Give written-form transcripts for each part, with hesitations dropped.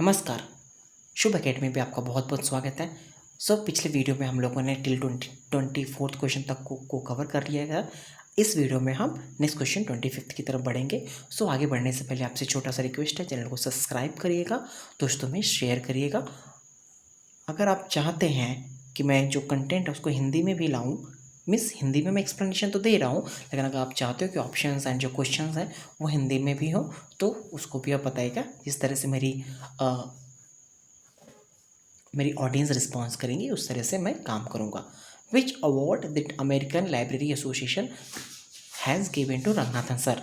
नमस्कार। शुभ एकेडमी पे आपका बहुत बहुत स्वागत है। पिछले वीडियो में हम लोगों ने टिल 24th क्वेश्चन तक को कवर कर लिया था। इस वीडियो में हम नेक्स्ट क्वेश्चन 25th की तरफ बढ़ेंगे। आगे बढ़ने से पहले आपसे छोटा सा रिक्वेस्ट है, चैनल को सब्सक्राइब करिएगा, दोस्तों में शेयर करिएगा। अगर आप चाहते हैं कि मैं जो कंटेंट है उसको हिंदी में भी लाऊँ, हिंदी में मैं एक्सप्लेनेशन तो दे रहा हूँ, लेकिन अगर आप चाहते हो कि ऑप्शंस एंड जो क्वेश्चंस हैं वो हिंदी में भी हो तो उसको भी आप बताइएगा। जिस तरह से मेरी ऑडियंस रिस्पॉन्स करेंगी उस तरह से मैं काम करूँगा। Which award that American Library Association has given to Ranganathan sir.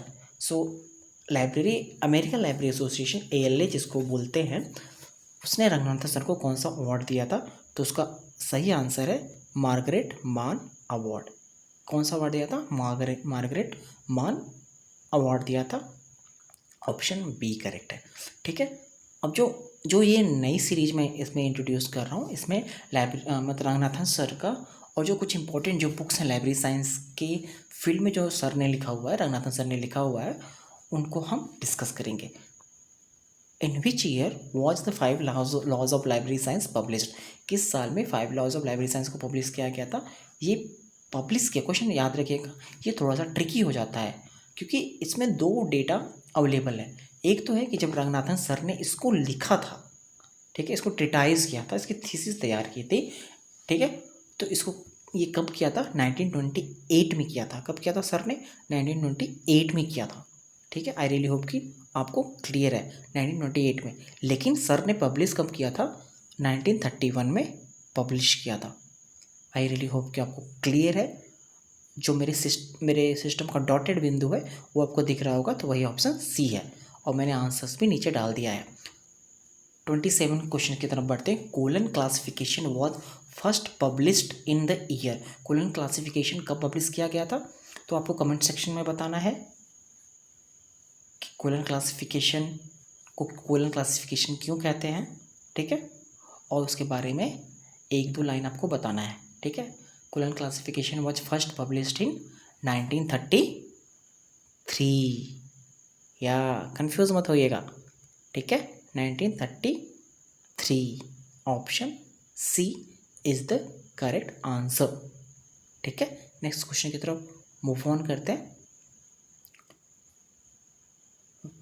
American Library Association ALA जिसको बोलते हैं, उसने रंगनाथन सर को कौन सा अवार्ड दिया था? तो उसका सही आंसर है मार्गरेट मान अवार्ड। कौन सा अवार्ड दिया था? मार्गरेट मान अवार्ड दिया था। ऑप्शन बी करेक्ट है। ठीक है। अब जो ये नई सीरीज में इसमें इंट्रोड्यूस कर रहा हूँ, इसमें मतलब रंगनाथन सर का और जो कुछ इंपॉर्टेंट जो बुक्स हैं लाइब्रेरी साइंस के फील्ड में जो सर ने लिखा हुआ है, रंगनाथन सर ने लिखा हुआ है, उनको हम डिस्कस करेंगे। In which year was the 5 laws of library science published? किस साल में 5 लॉज ऑफ लाइब्रेरी साइंस को पब्लिश किया गया था? ये पब्लिश किया, क्वेश्चन याद रखिएगा, ये थोड़ा सा ट्रिकी हो जाता है क्योंकि इसमें दो डेटा अवेलेबल है। एक तो है कि जब रंगनाथन सर ने इसको लिखा था, ठीक है, इसको ट्रिटाइज किया था, इसकी थीसिस तैयार की थी, ठीक है, तो इसको ये कब किया था? 1928 में किया था। कब किया था सर ने? 1928 में किया था। ठीक है, आई रियली होप कि आपको क्लियर है, 1928 में। लेकिन सर ने पब्लिश कब किया था? 1931 में पब्लिश किया था। आई रियली होप कि आपको क्लियर है। जो मेरे सिस्टम का डॉटेड बिंदु है वो आपको दिख रहा होगा, तो वही ऑप्शन सी है, और मैंने आंसर्स भी नीचे डाल दिया है। 27 क्वेश्चन की तरफ बढ़ते हैं। Colon classification was first published in the year. Colon classification कब पब्लिश किया गया था? तो आपको कमेंट सेक्शन में बताना है कि कोलन क्लासिफिकेशन क्यों कहते हैं, ठीक है, और उसके बारे में एक दो लाइन आपको बताना है। ठीक है, colon classification was first published in 1933, या कंफ्यूज मत होइएगा, ठीक है, 1933। Option C is the correct answer. ठीक है, नेक्स्ट क्वेश्चन की तरफ मूव ऑन करते हैं।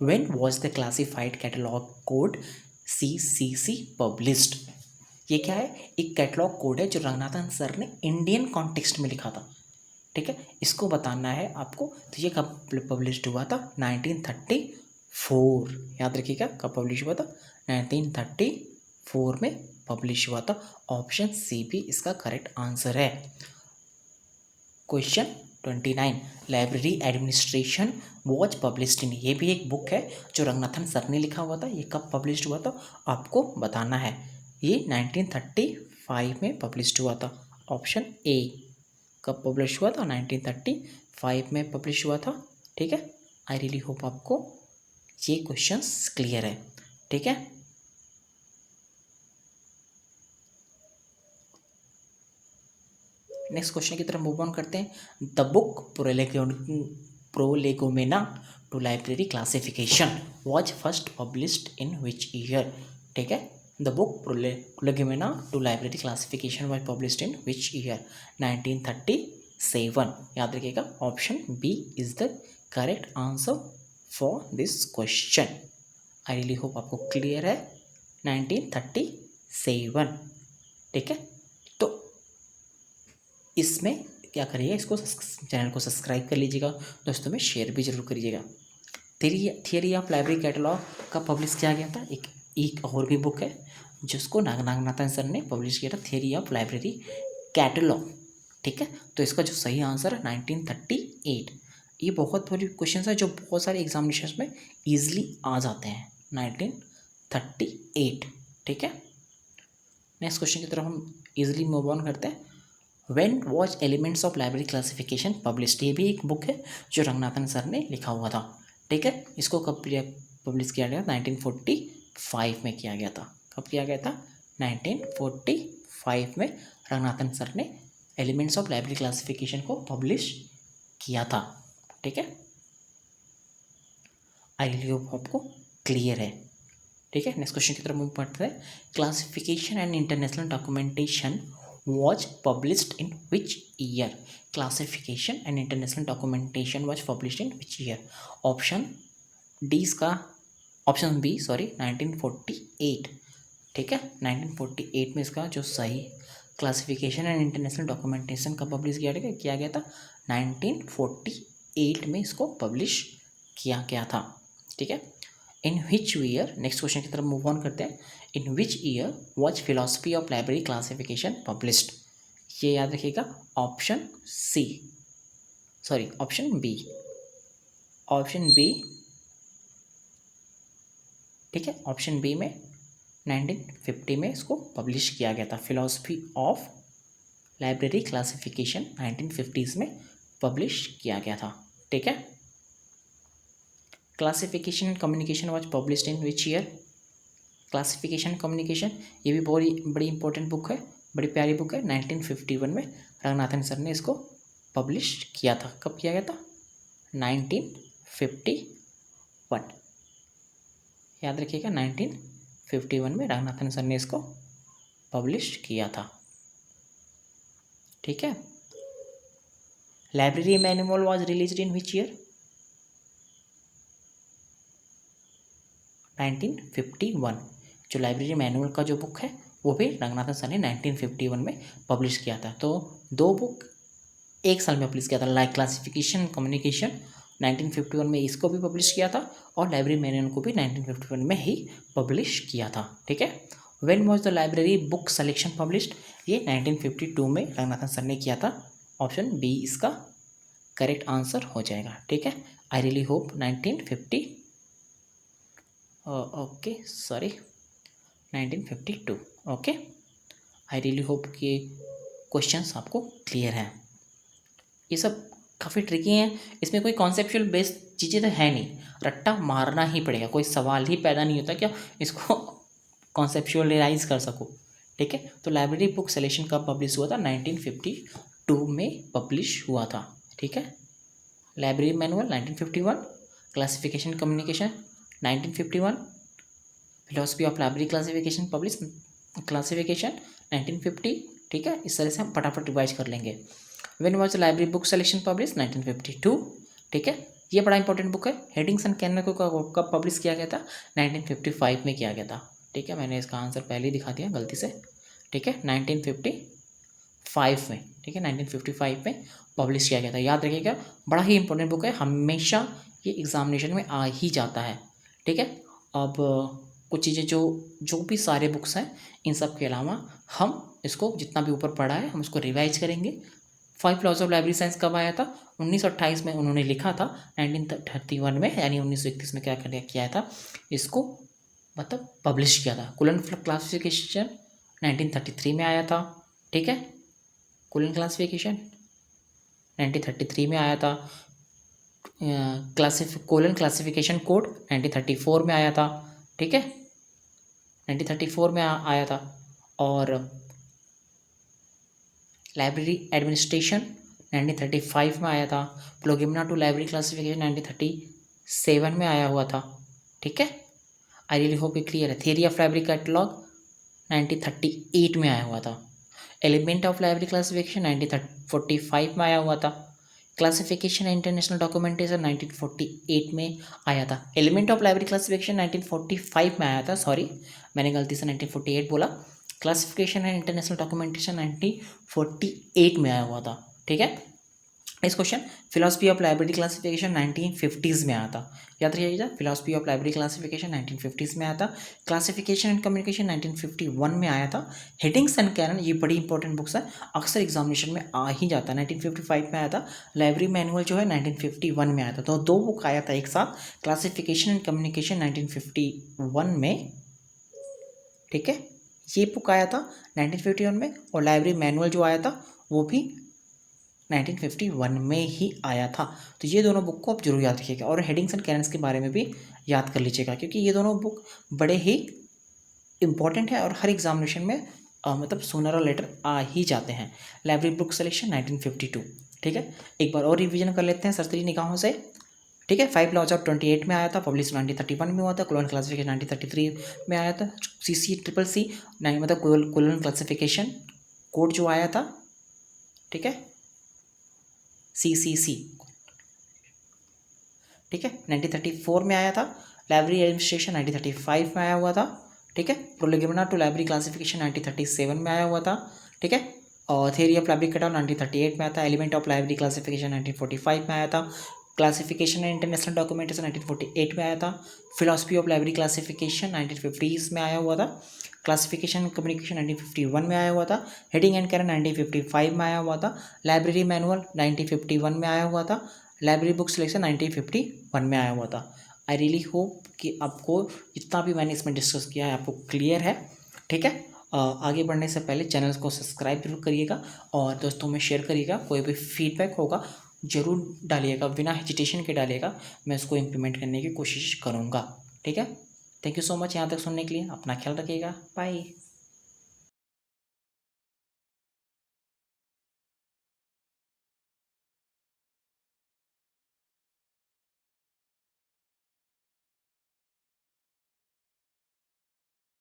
When was the classified catalogue code CCC published? ये क्या है? एक कैटलॉग कोड है जो रंगनाथन सर ने इंडियन कॉन्टेक्स्ट में लिखा था। ठीक है, इसको बताना है आपको। तो ये कब पब्लिश्ड हुआ था? 1934। याद रखिएगा कब पब्लिश हुआ था? 1934 में पब्लिश हुआ था। ऑप्शन सी भी इसका करेक्ट आंसर है। Question 29, library administration was published इन। ये भी एक बुक है जो रंगनाथन सर ने लिखा हुआ था। ये कब पब्लिश्ड हुआ था आपको बताना है। ये 1935 में पब्लिश्ड हुआ था। Option A. कब पब्लिश हुआ था? 1935 में पब्लिश हुआ था। ठीक है, आई रियली होप आपको ये क्वेश्चंस क्लियर है। ठीक है, नेक्स्ट क्वेश्चन की तरफ मूव ऑन करते हैं। The book Prolegomena to library classification was first published in which year? ठीक है, the book Prolegomena to library classification was published in which year? 1937। याद रखिएगा, option B is the correct answer for this question. I really hope आपको clear है। 1937। ठीक है, तो इसमें क्या करिएगा, इसको चैनल को सब्सक्राइब कर लीजिएगा, दोस्तों में शेयर भी जरूर करिएगा। थियरी ऑफ लाइब्रेरी कैटलॉग का पब्लिश किया गया था। एक और भी बुक है जिसको नागनाथन सर ने पब्लिश किया था, थियरी ऑफ लाइब्रेरी कैटलॉग। ठीक है, तो इसका जो सही आंसर है 1938। ये बहुत बड़ी क्वेश्चन है जो बहुत सारे एग्जामिनेशन में ईजिली आ जाते हैं। 1938। ठीक है, नेक्स्ट क्वेश्चन की तरफ हम इजीली मूव ऑन करते हैं। When was elements of library classification published? ये भी एक बुक है जो रंगनाथन सर ने लिखा हुआ था। ठीक है, इसको कब पब्लिश किया गया? 1945 में किया गया था। कब किया गया था? 1945 में रंगनाथन सर ने एलिमेंट्स ऑफ लाइब्रेरी क्लासिफिकेशन को पब्लिश किया था। ठीक है, आई रियली होप आपको क्लियर है। ठीक है, नेक्स्ट क्वेश्चन की तरफ मूव करते हैं। Classification and international documentation was published in which year? Classification and international documentation was published in which year? Option D इसका, ऑप्शन बी सॉरी 1948, ठीक है 1948 में इसका जो सही क्लासिफिकेशन एंड इंटरनेशनल डॉक्यूमेंटेशन का पब्लिश किया गया था 1948 में इसको पब्लिश किया गया था, ठीक है। In which year, next question की तरफ मूव ऑन करते हैं। In which year was philosophy of library classification published? ये याद रखिएगा, option C sorry option B, option B, ठीक है, ऑप्शन बी में 1950 में इसको पब्लिश किया गया था। Philosophy of library classification 1950s में पब्लिश किया गया था, ठीक है। Classification and communication was published in which year? Classification and communication, ये भी बहुत बड़ी इंपॉर्टेंट बुक है, बड़ी प्यारी बुक है। 1951 में रंगनाथन सर ने इसको पब्लिश किया था। कब किया गया था? 1951, याद रखिएगा 1951 में रंगनाथन सर ने इसको पब्लिश किया था, ठीक है। Library manual was released in which year? 1951। जो लाइब्रेरी मैनुअल का जो बुक है वो भी रंगनाथन सर ने 1951 में पब्लिश किया था। तो दो बुक एक साल में पब्लिश किया था। लाइक क्लासिफिकेशन कम्युनिकेशन 1951 में इसको भी पब्लिश किया था और लाइब्रेरी मैनुअल को भी 1951 में ही पब्लिश किया था, ठीक है। When was the library book selection published? ये 1952 में रंगनाथन सर ने किया था। ऑप्शन बी इसका करेक्ट आंसर हो जाएगा, ठीक है। आई रियली होप 1952 ओके। आई रियली होप कि क्वेश्चंस आपको क्लियर हैं। ये सब काफ़ी ट्रिकी हैं, इसमें कोई कॉन्सेप्चुअल बेस्ड चीज़ें तो है नहीं, रट्टा मारना ही पड़ेगा, कोई सवाल ही पैदा नहीं होता क्या इसको कॉन्सेप्चुअलाइज कर सको, ठीक है। तो लाइब्रेरी बुक सेलेक्शन कब पब्लिश हुआ था? 1952 में पब्लिश हुआ था, ठीक है। Library manual 1951, classification communication 1951, philosophy of library classification publish classification 1950, ठीक है। इस तरह से हम फटाफट रिवाइज कर लेंगे। When was the library book selection publish? 1952, ठीक है। ये बड़ा इंपॉर्टेंट बुक है। हेडिंग्स एंड कैनर को कब पब्लिश किया गया था? 1955 में किया गया था, ठीक है। मैंने इसका आंसर पहले ही दिखा दिया गलती से, ठीक है। 1955 में, ठीक है, 1955 में पब्लिश किया गया था। याद रखिएगा, बड़ा ही इंपॉर्टेंट बुक है, हमेशा ये एग्जामिनेशन में आ ही जाता है, ठीक है। अब कुछ चीज़ें जो भी सारे बुक्स हैं इन सब के अलावा हम इसको जितना भी ऊपर पढ़ा है हम उसको रिवाइज करेंगे। 5 लॉज ऑफ लाइब्रेरी साइंस कब आया था? 1928 में उन्होंने लिखा था। 1931 में यानी 1931 में क्या किया था, इसको मतलब पब्लिश किया था। कुलन क्लासिफिकेशन 1933 में आया था, ठीक है। कुलन क्लासिफिकेशन 1933 में आया था। कोलन क्लासिफिकेशन कोड 1934 में आया था, ठीक है, 1934 में आया था। और लाइब्रेरी एडमिनिस्ट्रेशन 1935 में आया था। प्रोगिमना टू लाइब्रेरी क्लासिफिकेशन 1937 में आया हुआ था, ठीक है। आई रियली होप ये क्लियर है। थियरी ऑफ लाइब्रेरी कैटलॉग 1938 में आया हुआ था। एलिमेंट ऑफ लाइब्रेरी क्लासिफिकेशन 1945 में आया हुआ था। क्लासिफिकेशन इंटरनेशनल डॉक्यूमेंटेशन 1948 में आया था। एलिमेंट ऑफ लाइब्रेरी क्लासिफिकेशन 1945 में आया था, सॉरी मैंने गलती से 1948 बोला। क्लासिफिकेशन एंड इंटरनेशनल डॉक्यूमेंटेशन 1948 में आया हुआ था, ठीक है। Next question, philosophy of library classification 1950s में आया था। याद रखिएगा, philosophy of library classification 1950s में आया था। क्लासिफिकेशन एंड कम्युनिकेशन 1951 में आया था। हेडिंग्स एंड कैनन, ये बड़ी इंपॉर्टेंट बुक्स है, अक्सर एग्जामिनेशन में आ ही जाता है। 1955 में आया था। लाइब्रेरी मैनुअल जो है 1951 में आया था। तो दो बुक आया था एक साथ, क्लासिफिकेशन एंड कम्युनिकेशन 1951 में, ठीक है, ये बुक आया था 1951 में। और लाइब्रेरी मैनुअल जो आया था वो भी 1951 में ही आया था। तो ये दोनों बुक को आप जरूर याद रखिएगा और हेडिंग्स एंड कैनन्स के बारे में भी याद कर लीजिएगा, क्योंकि ये दोनों बुक बड़े ही इंपॉर्टेंट है और हर एग्जामिनेशन में मतलब सूनर और लेटर आ ही जाते हैं। लाइब्रेरी बुक सिलेक्शन 1952, ठीक है। एक बार और रिवीजन कर लेते हैं सरसरी निगाहों से। ठीक है। 5 लॉज ऑफ 28 में आया था, पब्लिश 1931 में हुआ था। कोलन क्लासिफिकेशन 1933 में आया था। CC CCC मतलब कोलन क्लासिफिकेशन कोड जो आया था, ठीक है, CCC, ठीक है, 1934 में आया था। लाइब्रेरी एडमिनिस्ट्रेशन 1935 में आया हुआ था, ठीक है। प्रोलेगोमेना टू लाइब्रेरी क्लासिफिकेशन 1937 में आया हुआ था, ठीक है। और थियरी ऑफ लाइब्रेरी कटऑफ 1938 में आया था। एलिमेंट ऑफ लाइब्रेरी क्लासिफिकेशन 1945 में आया था। क्लासिफिकेशन एंड इंटरनेशनल डॉक्यूमेंटेशन 1948 में आया था। Philosophy of library classification 1950s में आया हुआ था। क्लासिफिकेशन एंड कम्युनिकेशन 1951 में आया हुआ था। हेडिंग एंड कैरन 1955 में आया हुआ था। लाइब्रेरी मैनुअल 1951 में आया हुआ था। लाइब्रेरी बुक सिलेक्शन 1951 में आया हुआ था। आई रियली होप कि आपको जितना भी मैंने इसमें डिस्कस किया है आपको क्लियर है, ठीक है। आगे बढ़ने से पहले चैनल को सब्सक्राइब जरूर करिएगा और दोस्तों में शेयर करिएगा। कोई भी फीडबैक होगा ज़रूर डालिएगा, बिना हेजिटेशन के डालिएगा, मैं उसको इम्प्लीमेंट करने की कोशिश करूँगा, ठीक है। थैंक यू सो मच यहाँ तक सुनने के लिए। अपना ख्याल रखिएगा। बाय।